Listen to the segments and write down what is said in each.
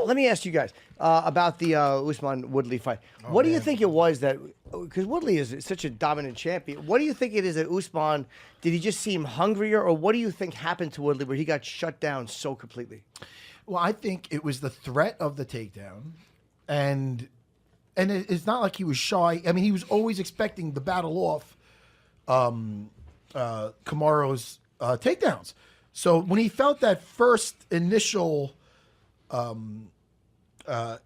Let me ask you guys about the Usman Woodley fight. What do you think it was that, because Woodley is such a dominant champion, what do you think it is that Usman, did he just seem hungrier, or what do you think happened to Woodley where he got shut down so completely? Well, I think it was the threat of the takedown, and it's not like he was shy. I mean, he was always expecting the battle off Kamaru's takedowns. So when he felt that first initial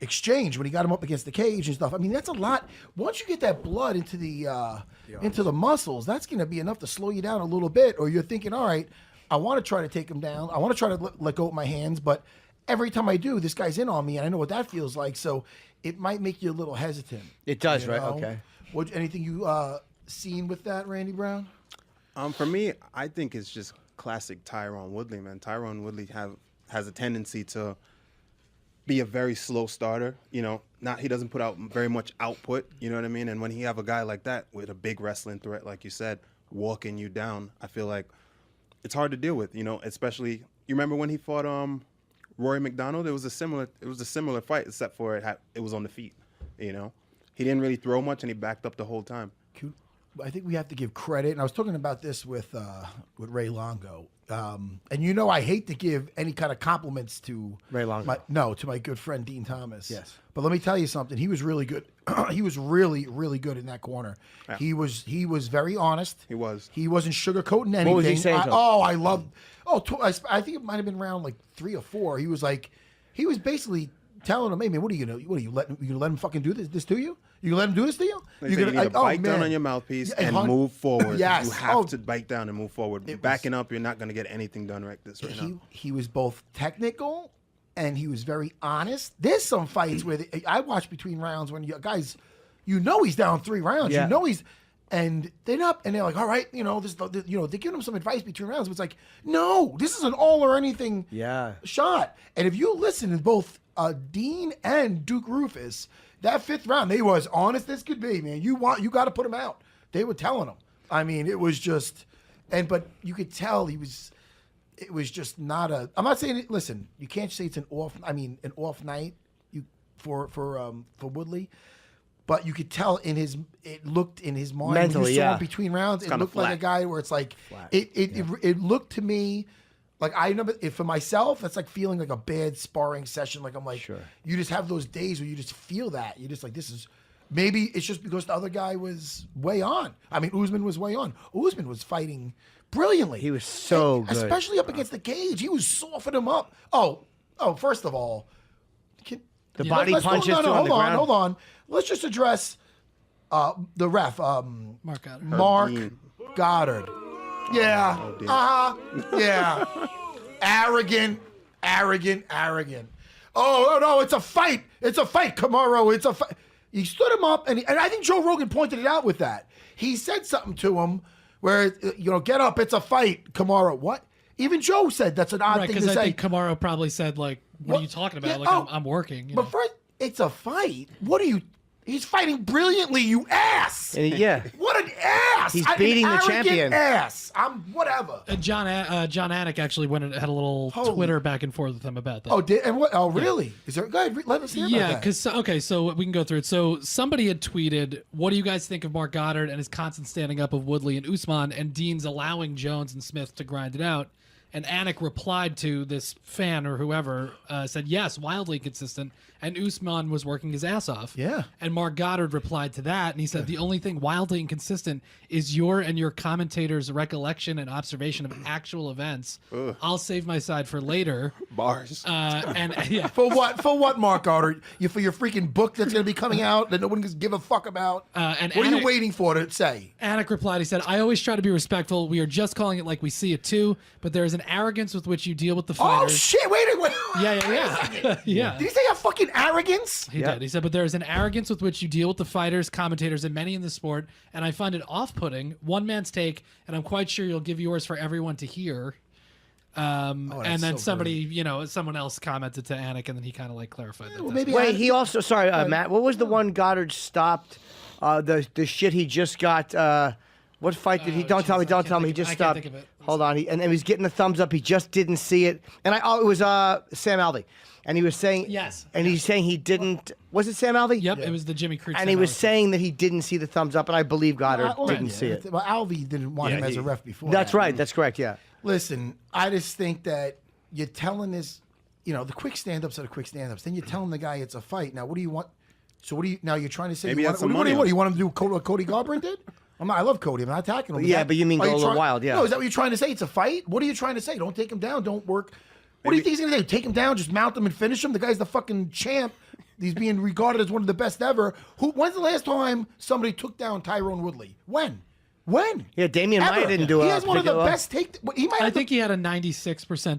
exchange, when he got him up against the cage and stuff, I mean, that's a lot. Once you get that blood into the muscles, that's going to be enough to slow you down a little bit. Or you're thinking, all right, I want to try to take him down. I want to try to let go with my hands, but every time I do, this guy's in on me, and I know what that feels like. So it might make you a little hesitant. It does, right? know? Okay. Anything you seen with that, Randy Brown? For me, I think it's just classic Tyron Woodley, man. Tyron Woodley has a tendency to be a very slow starter. You know, he doesn't put out very much output. You know what I mean? And when he have a guy like that with a big wrestling threat, like you said, walking you down, I feel like it's hard to deal with. You know, especially you remember when he fought Rory McDonald? It was a similar fight, except for it was on the feet. You know, he didn't really throw much, and he backed up the whole time. I think we have to give credit, and I was talking about this with Ray Longo, and you know I hate to give any kind of compliments to Ray Longo. to my good friend Dean Thomas. Yes, but let me tell you something. He was really good. He was really, really good in that corner. Yeah. He was very honest. He was. He wasn't sugarcoating anything. What was he saying? I loved. I think it might have been around like 3 or 4. He was basically telling him, "Hey man, what are you gonna? What are you gonna let him fucking do this to you? You gonna let him do this to you? You need to bite down on your mouthpiece and move forward. Yes. You have to bite down and move forward. Backing up, you're not gonna get anything done right now. He was both technical and he was very honest. There's some fights where I watch between rounds when guys, he's down 3 rounds. Yeah. You know and they're like, all right, they're giving him some advice between rounds. But it's like, no, this is an all or anything shot. And if you listen to both Dean and Duke Rufus, that 5th round, they were as honest as could be, man. You got to put him out. They were telling him. I mean, it was just, but you could tell it was just not I'm not saying it, listen, you can't say it's an off night for Woodley. But you could tell it looked in his mind mentally, when you saw him between rounds. It looked like a guy where it's like it looked to me like I remember for myself. It's like feeling like a bad sparring session. Like I'm like, sure. You just have those days where you just feel that you're just like, this is maybe it's just because the other guy was way on. I mean, Usman was way on. Usman was fighting brilliantly. He was so good, especially up against the cage. He was softening him up. Oh, first of all. The body punches on the ground. Hold on. Let's just address the ref, Marc Goddard. Marc Goddard. Yeah. Yeah. Arrogant. Oh, no, it's a fight. Kamaru, it's a fight. He stood him up, and I think Joe Rogan pointed it out with that. He said something to him where, get up, it's a fight, Kamaru. What? Even Joe said that's an odd thing to say. Because I think Kamaru probably said, like, what are you talking about? Yeah, I'm working. But first, it's a fight. He's fighting brilliantly, you ass. What an ass. He's beating the champion. Ass. Whatever. John Anik actually had a little Twitter back and forth with him about that. Oh, did and what? Oh, really? Yeah. Is there? Go ahead, let us hear about that. So we can go through it. So somebody had tweeted, "What do you guys think of Marc Goddard and his constant standing up of Woodley and Usman, and Dean's allowing Jones and Smith to grind it out?" And Anik replied to this fan or whoever, said, yes, wildly consistent. And Usman was working his ass off. Yeah. And Marc Goddard replied to that. And he said, the only thing wildly inconsistent is your and your commentator's recollection and observation of actual events. Ugh. I'll save my side for later. Bars. For what, Marc Goddard? For your freaking book that's going to be coming out that no one can give a fuck about? And what are you waiting for to say? Anik replied, he said, I always try to be respectful. We are just calling it like we see it too. But there is an arrogance with which you deal with the fighters. Oh, shit. Wait. Yeah. Did he say a fucking arrogance? He did. He said, but there is an arrogance with which you deal with the fighters, commentators, and many in the sport, and I find it off-putting. One man's take, and I'm quite sure you'll give yours for everyone to hear. And then someone else commented to Anik, and then he kind of like clarified that. Wait, he also, sorry, Matt, what was the one Goddard stopped? The shit he just got What fight did he? Don't tell me. Don't tell me. He just I can't stopped. think of it. Hold on. And he was getting the thumbs up. He just didn't see it. And it was Sam Alvey. And he was saying Yes. And he's saying he didn't. Was it Sam Alvey? Yep, it was the Jimmy Creek. And he was saying that he didn't see the thumbs up, and I believe Goddard Well, didn't yeah, see it. Well, Alvey didn't want him as a ref before. That's that. right. That's correct. Yeah. Listen, I just think that you're telling this, the quick stand-ups are the quick stand-ups. Then you're telling the guy it's a fight. Now, what do you want? So what do you? Now you're trying to say Maybe you that's want, some what, do you, money what do you want him to do? What Cody Garbrandt did? I love Cody. I'm not attacking him. Yeah, but you mean go a little wild, yeah. No, is that what you're trying to say? It's a fight? What are you trying to say? Don't take him down. Don't work. What do you think he's going to do? Take him down, just mount him and finish him? The guy's the fucking champ. He's being regarded as one of the best ever. When's the last time somebody took down Tyrone Woodley? When? Yeah, Damian Maia didn't do it. He has one of the best I think he had a 96%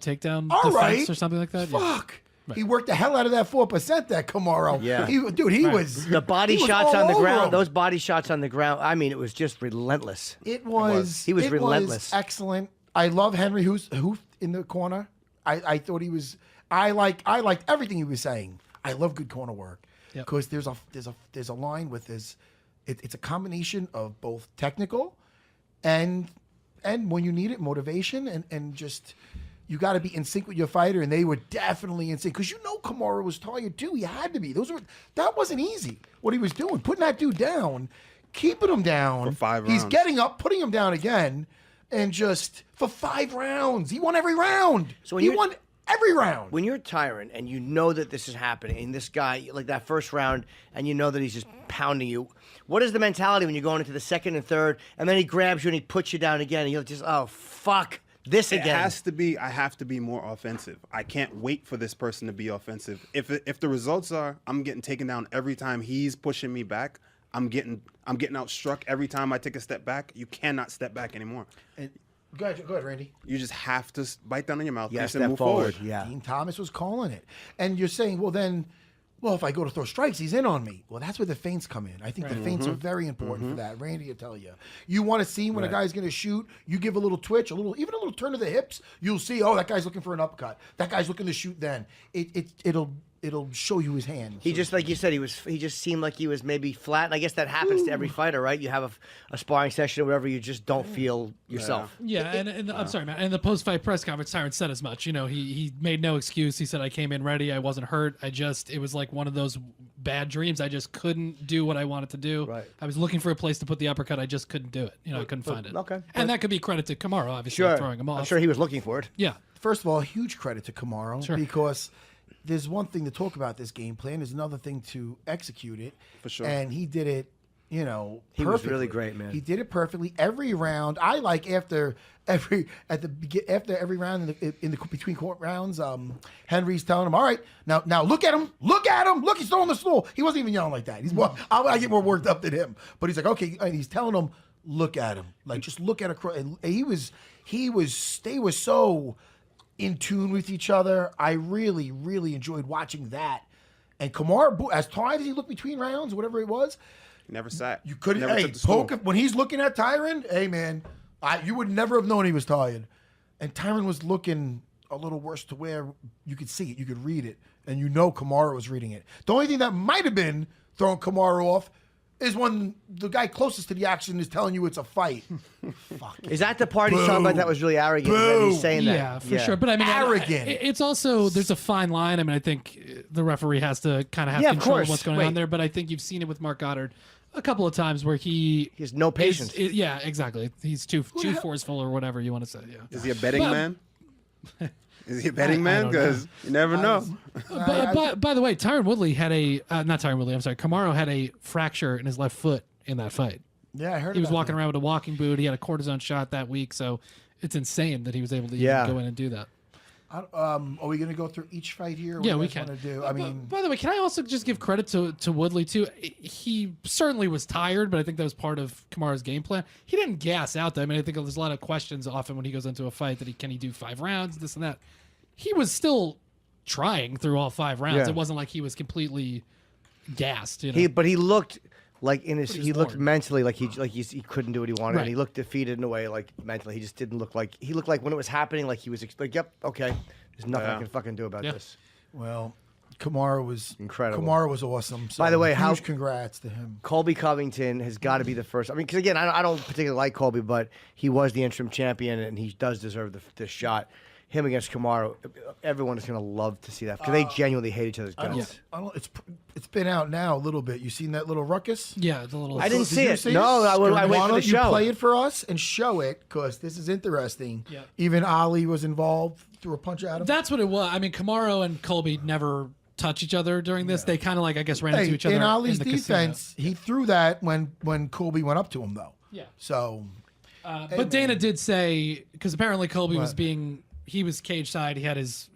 takedown All defense right. or something like that. Fuck. Right. He worked the hell out of that 4%, that Kamaru. Yeah. He was... The body he was shots all on the over ground. him. Those body shots on the ground. I mean, it was just relentless. It was. He was it relentless. Was excellent. I love Henry who's in the corner. I thought he was. I liked everything he was saying. I love good corner work because there's a line with this. It's a combination of both technical and when you need it, motivation and just. You got to be in sync with your fighter, and they were definitely in sync because Kamaru was tired too. He had to be. That wasn't easy. What he was doing, putting that dude down, keeping him down for 5 rounds. He's getting up, putting him down again, and just for 5 rounds, he won every round. So he won every round. When you're Tyron and you know that this is happening, and this guy like that first round, and you know that he's just pounding you. What is the mentality when you're going into the second and third, and then he grabs you and he puts you down again, and you're just fuck. This again. It has to be. I have to be more offensive. I can't wait for this person to be offensive. If the results are I'm getting taken down every time he's pushing me back, I'm getting outstruck every time I take a step back. You cannot step back anymore. And, go ahead, Randy. You just have to bite down in your mouth. Yes, and move forward. Yeah. Dean Thomas was calling it, and you're saying, well, if I go to throw strikes, he's in on me. Well, that's where the feints come in. I think the feints are very important for that. Randy will tell you. You want to see when a guy's going to shoot, you give a little twitch, even a little turn of the hips, you'll see, that guy's looking for an uppercut. That guy's looking to shoot then. It'll show you his hand. He just, like you said, he just seemed like he was maybe flat. And I guess that happens to every fighter, right? You have a sparring session or whatever, you just don't feel yourself. Yeah, and I'm sorry, Matt. In the post-fight press conference, Tyron said as much. He made no excuse. He said, I came in ready. I wasn't hurt. It was like one of those bad dreams. I just couldn't do what I wanted to do. Right. I was looking for a place to put the uppercut. I just couldn't do it. I couldn't find it. Okay. And that could be credit to Kamaru, obviously, Sure. throwing him off. I'm sure he was looking for it. Yeah. First of all, huge credit to Kamaru because there's one thing to talk about this game plan. There's another thing to execute it. For sure. And he did it, He was perfectly. really great, man. He did it perfectly every round. I like after every round in the between court rounds, Henry's telling him, "All right, now look at him, look, he's throwing the stool." He wasn't even yelling like that. He's more, I get more worked up than him, but he's like, okay, and he's telling him, look at him, like just look at across. And they were so in tune with each other. I really, really enjoyed watching that. And Kamaru, as tired as he looked between rounds, whatever it was, He never sat. you couldn't. Never Hey, took the stool. when he's looking at Tyron, hey man, you would never have known he was tired. And Tyron was looking a little worse to where you could see it, you could read it, and Kamaru was reading it. The only thing that might have been throwing Kamaru off is when the guy closest to the action is telling you it's a fight. Fuck. Is that the part he's talking about that was really arrogant? That he's saying that? Yeah, for sure. But I mean, Arrogant. It's also there's a fine line. I mean, I think the referee has to kind of have Yeah, of control of course. what's going on there. But I think you've seen it with Marc Goddard a couple of times where he has no patience. yeah, exactly. He's too forceful or whatever you want to say. Yeah. Is he a betting But- man? Is he a betting I man? don't know. Because you never know. By the way, Tyron Woodley had Kamaru had a fracture in his left foot in that fight. Yeah, I heard. He was about walking that. around with a walking boot. He had a cortisone shot that week, so it's insane that he was able to Yeah. even go in and do that. Are we going to go through each fight here? What Yeah, do you we guys can. wanna do? I mean, By the way, can I also just give credit to Woodley too? He certainly was tired, but I think that was part of Kamaru's game plan. He didn't gas out though. I mean, I think there's a lot of questions often when he goes into a fight that can he do 5 rounds, this and that. He was still trying through all 5 rounds. Yeah. It wasn't like he was completely gassed. But he looked like he looked bored. mentally like he couldn't do what he wanted. Right. And he looked defeated in a way, like mentally. He just didn't look like he looked like when it was happening, like he was like, yep, okay, there's nothing I Yeah. can fucking do about Yeah. this. well, Kamara was Incredible. Kamara was awesome. So By the way, huge congrats to him. Colby Covington has got to be the first. I mean, because again, I don't particularly like Colby, but he was the interim champion, and he does deserve this shot. Him against Kamara, everyone is going to love to see that because they genuinely hate each other's guts. It's been out now a little bit. You seen that little ruckus? Yeah, it's a little. I didn't see you it. see No, I wait Why for the don't you show. play it for us and show it because this is interesting. Yeah. Even Ali was involved, threw a punch at him. That's what it was. I mean, Kamaro and Colby never touch each other during this. They kind of I guess ran into each other in Ali's the defense. casino. He threw that when Colby went up to him though. Yeah. So, But Dana did say because apparently Colby was he was cage side. He had his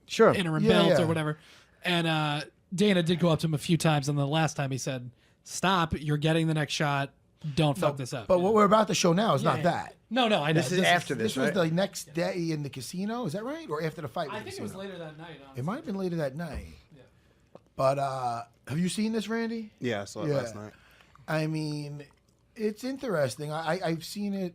Sure. interim belt or whatever, and Dana did go up to him a few times, and the last time he said, "Stop! You're getting the next shot. Don't fuck this up." but what we're about to show now is not Yeah. that. No, I know. This is after This was the next day in the casino. Is that right? Or after the fight? I with the think it was casino? later that night. It might have been later that night. Yeah. But have you seen this, Randy? Yeah, I saw it last night. I mean, it's interesting. I've seen it.